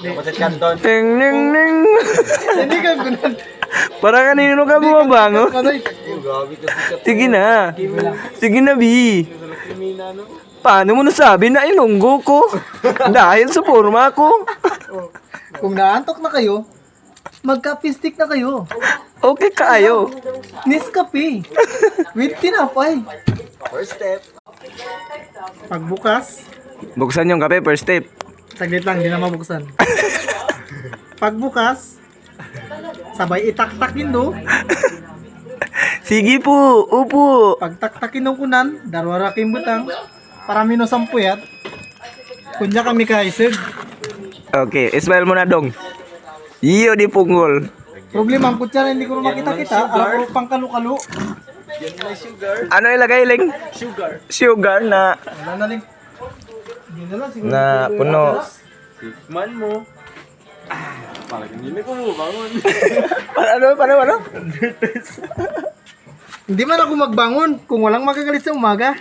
Kapatid Canton. Ting ning ning. Hindi ka gunan. Para kanino ka bumabango? Grabe kasi ka. Sige na. Sige na, Bi. Krimina, no? Paano mo nasabi na ilunggo ko? Dahil sa forma ko. Kung naantok na kayo, magka-pistik na kayo. Okay kayo. Nescafe. With tinapay. First step. Pagbukas, Buksan yung kape, first step. saglit lang, hindi na mabuksan. Pagbukas, sabay itaktakin do. Sige po, upo. Pagtaktakin ng kunan, darwaraking butang, para mino sampuyat. Kunya kami kaisig. Okay, smile mo na dong. Iyo di punggol. Problema ang kutsara, hindi ko makita-kita. Alam ko pang kalu-kalu. Yan na sugar. Ano ilagay, Ling? Sugar. Sugar na Wala na lang. Hindi na lang, siguro. na puno. Tikman mo. Parang hindi na ko bangon. Paano? Hindi man ako magbangon kung walang magagalit sa umaga.